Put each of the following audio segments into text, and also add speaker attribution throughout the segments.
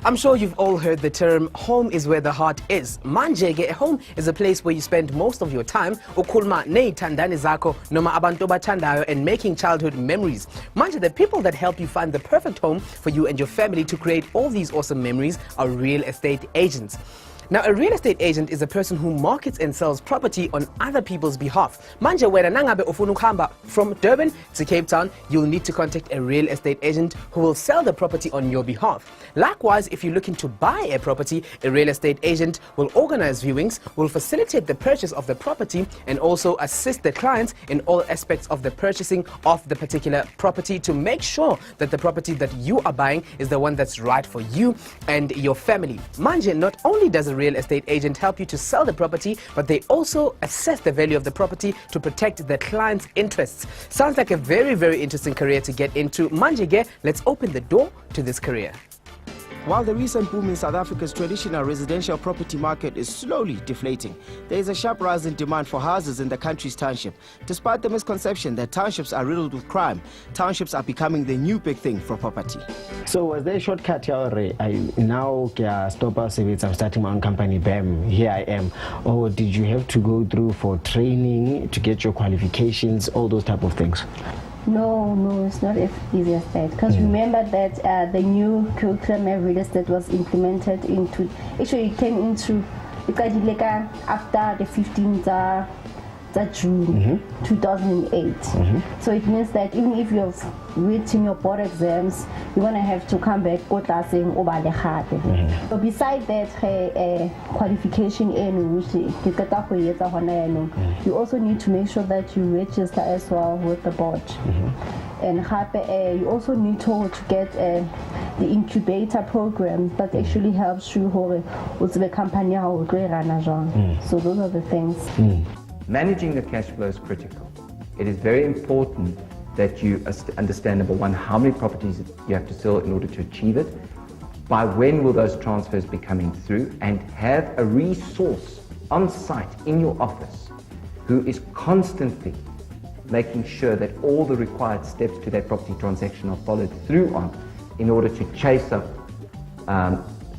Speaker 1: I'm sure you've all heard the term, home is where the heart is. Manje, home is a place where you spend most of your time, ukhuluma neyithandani zakho noma abantu obathandayo, and making childhood memories. Manje, the people that help you find the perfect home for you and your family to create all these awesome memories are real estate agents. Now, a real estate agent is a person who markets and sells property on other people's behalf. Manje, wena nangabe ufuna ukuhamba from Durban to Cape Town, you'll need to contact a real estate agent who will sell the property on your behalf. Likewise, if you're looking to buy a property, a real estate agent will organize viewings, will facilitate the purchase of the property, and also assist the clients in all aspects of the purchasing of the particular property to make sure that the property that you are buying is the one that's right for you and your family. Manje, not only does a real estate agent help you to sell the property, but they also assess the value of the property to protect the client's interests. Sounds like a very, very interesting career to get into. Manje, let's open the door to this career.
Speaker 2: While the recent boom in South Africa's traditional residential property market is slowly deflating, there is a sharp rise in demand for houses in the country's township. Despite the misconception that townships are riddled with crime, townships are becoming the new big thing for property.
Speaker 3: So was there a shortcut here? I now stop us if I'm starting my own company, bam, here I am. Or did you have to go through for training to get your qualifications, all those type of things?
Speaker 4: No, it's not as easy as that. Because remember that the new curriculum of real estate was implemented into, actually it came into, after the 15th June 2008. So it means that even if you have written your board exams, you're going to have to come back So besides that qualification you also need to make sure that you register as well with the board. And you also need to get the incubator program that actually helps you with the company. So those are the things.
Speaker 5: Managing the cash flow is critical. It is very important that you understand, number one, how many properties you have to sell in order to achieve it, by when will those transfers be coming through, and have a resource on site in your office who is constantly making sure that all the required steps to that property transaction are followed through on in order to chase up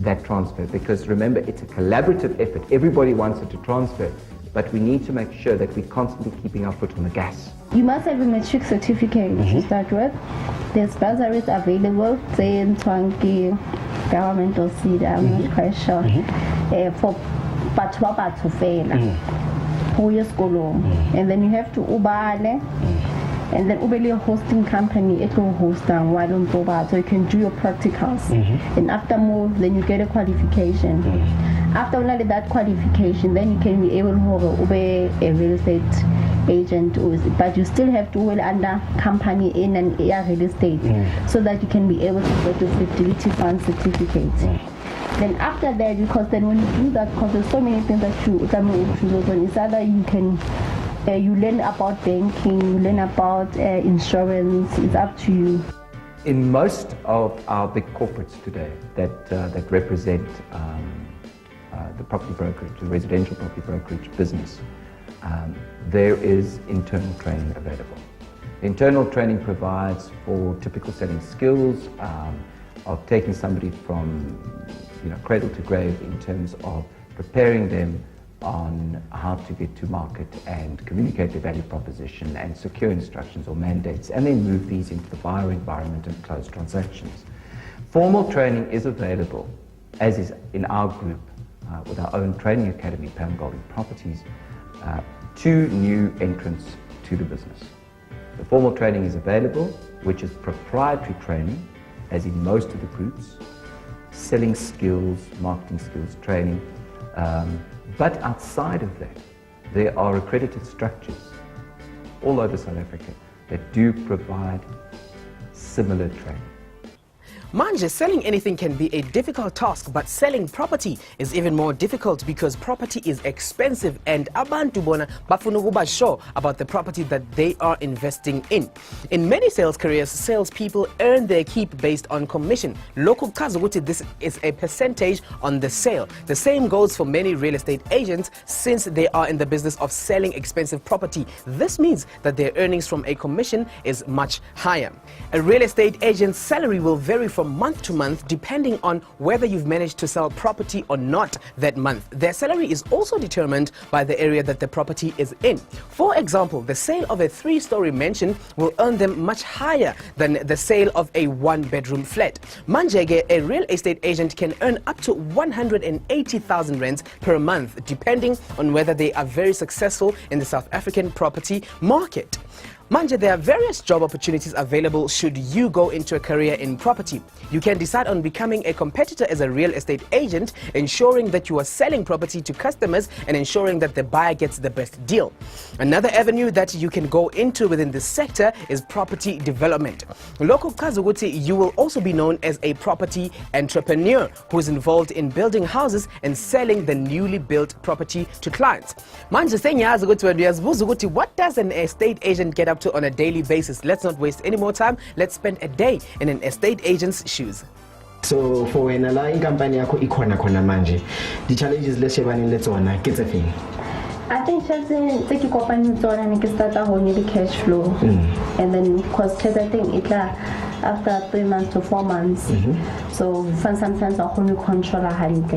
Speaker 5: that transfer. Because remember, it's a collaborative effort. Everybody wants it to transfer, but we need to make sure that we're constantly keeping our foot on the gas.
Speaker 4: You must have a matric certificate to start with. There's bursaries available, say in Twangi, government or CEDA, I'm not quite sure, for Patwaba to fail. And then you have to ubale, and then ubele a hosting company, it will host down while on Toba, so you can do your practicals. And after move, then you get a qualification. After that qualification, then you can be able to be a real estate agent, but you still have to work under company in an real estate so that you can be able to get the fertility fund certificate. Then after that, because then when you do that, because there's so many things that you can it's either you can you learn about banking, you learn about insurance, it's up to you.
Speaker 5: In most of our big corporates today that represent the property brokerage, the residential property brokerage business, there is internal training available. Internal training provides for typical selling skills, of taking somebody from cradle to grave in terms of preparing them on how to get to market and communicate their value proposition and secure instructions or mandates, and then move these into the buyer environment and close transactions. Formal training is available, as is in our group, with our own training academy, Pam Golding Properties, to new entrants to the business. The formal training is available, which is proprietary training, as in most of the groups, selling skills, marketing skills, training. But outside of that, there are accredited structures all over South Africa that do provide similar training.
Speaker 1: Manje, selling anything can be a difficult task, but selling property is even more difficult because property is expensive and abantu bona bafuna ukuba sure about the property that they are investing in. In many sales careers, salespeople earn their keep based on commission. Local kazuguti, this is a percentage on the sale. The same goes for many real estate agents since they are in the business of selling expensive property. This means that their earnings from a commission is much higher. A real estate agent's salary will vary from from month to month depending on whether you've managed to sell property or not that month. Their salary is also determined by the area that the property is in. For example, the sale of a 3-story mansion will earn them much higher than the sale of a 1-bedroom flat. Manjege, a real estate agent, can earn up to 180,000 rands per month, depending on whether they are very successful in the South African property market. Manje, there are various job opportunities available should you go into a career in property. You can decide on becoming a competitor as a real estate agent, ensuring that you are selling property to customers and ensuring that the buyer gets the best deal. Another avenue that you can go into within this sector is property development. Local Kazuguti, you will also be known as a property entrepreneur who is involved in building houses and selling the newly built property to clients. Manje, what does an estate agent get up to on a daily basis? Let's not waste any more time. Let's spend a day in an estate agent's shoes.
Speaker 3: So for when a line company yako ikona kona manje, the challenges let's share in let's on get a thing.
Speaker 4: I think just take you company and you start out only the cash flow, and then because I think it after 3 months to 4 months, so sometimes I only control a hand,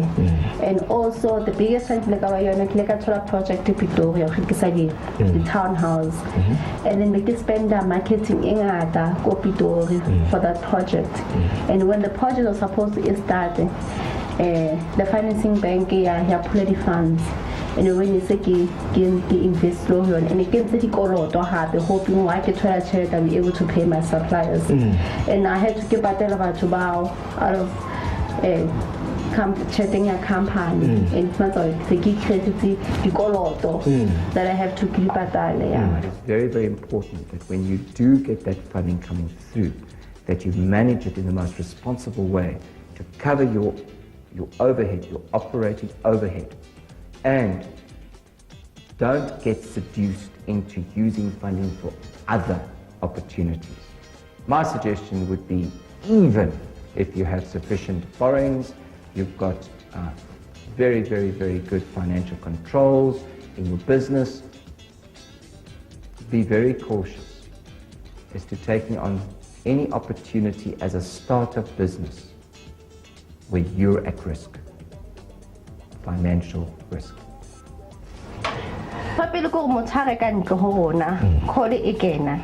Speaker 4: and also the biggest thing like a project in Pretoria, the townhouse, and then we can spend the marketing in go Pretoria for that project, and when the project was supposed to start, the financing bank pull the funds. And when you say invest slowly and it gets the color to have the hoping I could try to be able to pay my suppliers. And I had to give a about to bow out of chatting a company and it's not the key credit the color that I have to keep at that.
Speaker 5: It's very, very important that when you do get that funding coming through, that you manage it in the most responsible way to cover your overhead, your operating overhead. And don't get seduced into using funding for other opportunities. My suggestion would be, even if you have sufficient borrowings, you've got very, very, very good financial controls in your business, be very cautious as to taking on any opportunity as a startup business where you're at risk. Financial risk.
Speaker 4: Papelo ko motshare ka ntlo ho rona khole e kena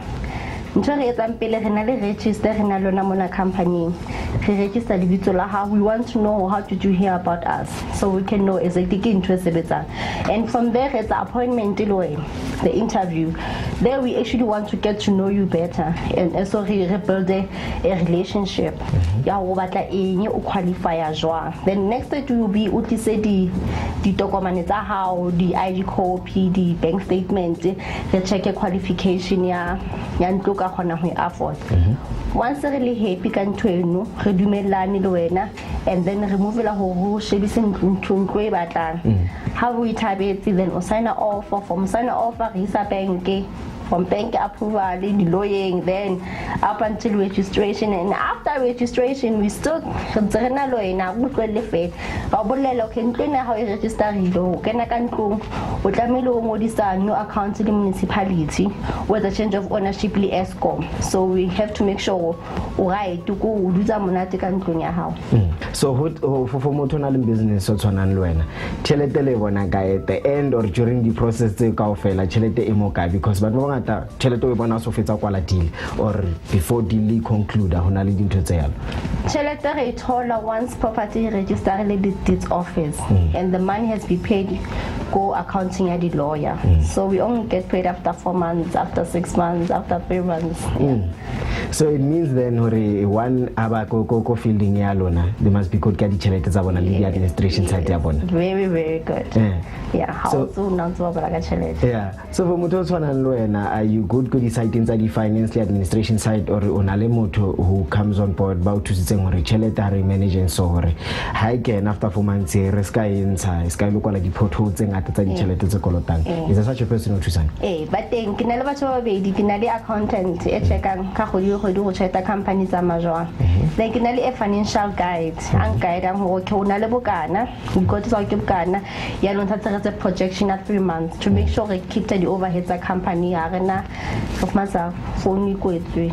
Speaker 4: ntho re etsang pele re na le register re na lona mona company re register lebitso la ha. We want to know how did you hear about us so we can know exactly ke ntho e sebetsang, and from there it's the appointment the interview. There we actually want to get to know you better and also rebuild a relationship. Ya o batla eng o qualify jwang. Then next step will be utlise di dokumane tsa hao, di ID copy, di bank statement, re check qualification ya ntlo ka khona ho afford. Once re le happy ka ntho eno re dumellane le wena, and then re move la ho shebise ntlo e batlang. How we tabetse, then o sign offer, from sign offer re isa bank, from bank approval, the lawyering, then up until registration, and after registration we still na lawyer go tlwele ba bolela ke ntlo how register ilo kena ka ntlo o tlamelo o ngodisa new account le municipality with a change of ownership le Eskom, so we have to make sure o right to go o dutsa monate ka ntlo ya hao.
Speaker 3: So for motho na le business o tshwanang le wena tšhelete le bona ka at the end or during the process tse kaofela tšhelete e mo ka, because ba ngata tšhelete o bona so fetsa kwala deal or before deal conclude hona le dintho tse yalo.
Speaker 4: Tšhelete re thola once property register le deeds office, and the money has been paid go accounting at the lawyer. So we only get paid after 4 months, after 6 months, after 3 months.
Speaker 3: So it means then one aba go fielding ya lona they must be good ka di tšhelete tsa bona le di administration side ya bona.
Speaker 4: Very, very good. Yeah, how so now to ba ka tšhelete.
Speaker 3: Yeah, so for motho o tshwanang le wena, are you good go decide inside the finance the administration side, or ona le motho who comes on board ba o thusitseng hore tšhelete a re manage so hore ha again after 4 months re ska intsha ska lo kwala di potholes tse ngata tsa ditjhelete tse kolotang. Is there such a person o thusang?
Speaker 4: But then ke na le batho ba babedi, ke na le accountant e checkang ka kgwedi le kgwedi go check company tsa majwang. Then ke na le a financial guide, ang guide ang go ke una le bokana, go tsa ke bokana ya lo ntse projection at 3 months to make sure re keep the overheads a company ya rena of masa phone ko etswe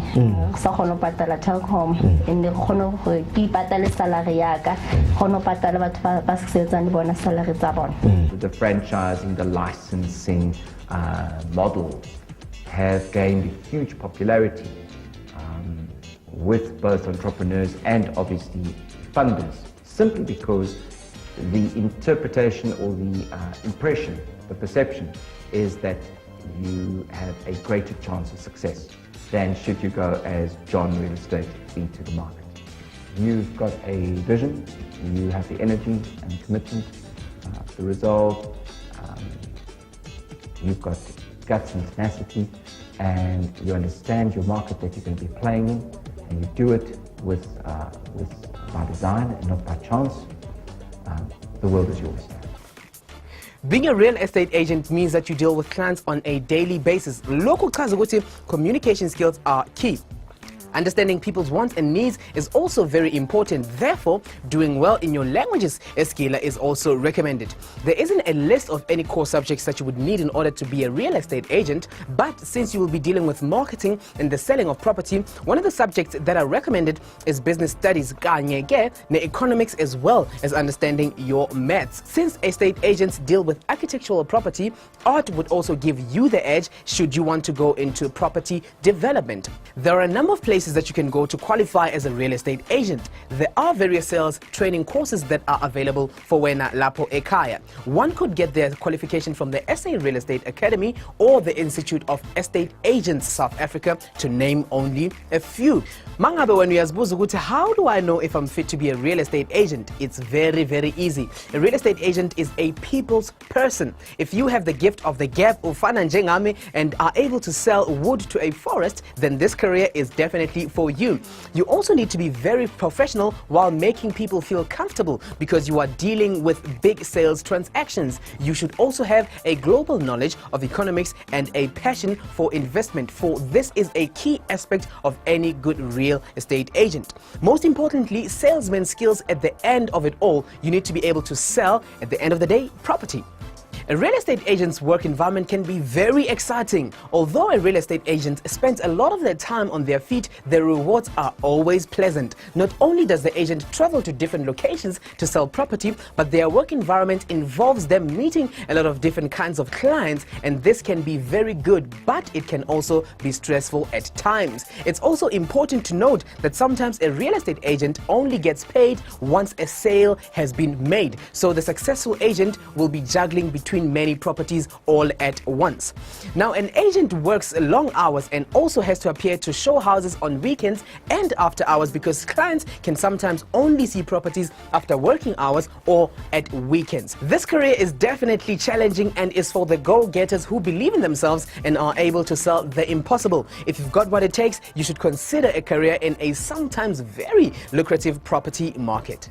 Speaker 4: sa khono patala telecom and khono go ke patala salary ya ka khono patala batho ba setsang bona salary tsa bona.
Speaker 5: The franchising, the licensing model have gained huge popularity with both entrepreneurs and obviously funders, simply because the interpretation or the impression, the perception is that you have a greater chance of success than should you go as John Real Estate into the market. You've got a vision, you have the energy and commitment, the resolve, you've got guts and tenacity, and you understand your market that you're going to be playing in, and you do it with by design and not by chance. The world is yours.
Speaker 1: Being a real estate agent means that you deal with clients on a daily basis. Local communication skills are key. Understanding people's wants and needs is also very important. Therefore, doing well in your languages skill is also recommended. There isn't a list of any core subjects that you would need in order to be a real estate agent, but since you will be dealing with marketing and the selling of property, one of the subjects that are recommended is business studies, economics, as well as understanding your maths. Since estate agents deal with architectural property, art would also give you the edge should you want to go into property development. There are a number of places that you can go to qualify as a real estate agent. There are various sales training courses that are available for Wena Lapo Ekaya. One could get their qualification from the SA Real Estate Academy or the Institute of Estate Agents South Africa, to name only a few. Mangabe when uyazbuza, how do I know if I'm fit to be a real estate agent? It's very, very easy. A real estate agent is a people's person. If you have the gift of the gap, ufana njengami, and are able to sell wood to a forest, then this career is definitely for you. You also need to be very professional while making people feel comfortable, because you are dealing with big sales transactions. You should also have a global knowledge of economics and a passion for investment, for this is a key aspect of any good real estate agent. Most importantly, salesman skills at the end of it all. You need to be able to sell, at the end of the day, property. A real estate agent's work environment can be very exciting. Although a real estate agent spends a lot of their time on their feet, their rewards are always pleasant. Not only does the agent travel to different locations to sell property, but their work environment involves them meeting a lot of different kinds of clients, and this can be very good, but it can also be stressful at times. It's also important to note that sometimes a real estate agent only gets paid once a sale has been made. So the successful agent will be juggling between many properties all at once. Now, an agent works long hours and also has to appear to show houses on weekends and after hours, because clients can sometimes only see properties after working hours or at weekends. This career is definitely challenging and is for the go-getters who believe in themselves and are able to sell the impossible. If you've got what it takes, you should consider a career in a sometimes very lucrative property market.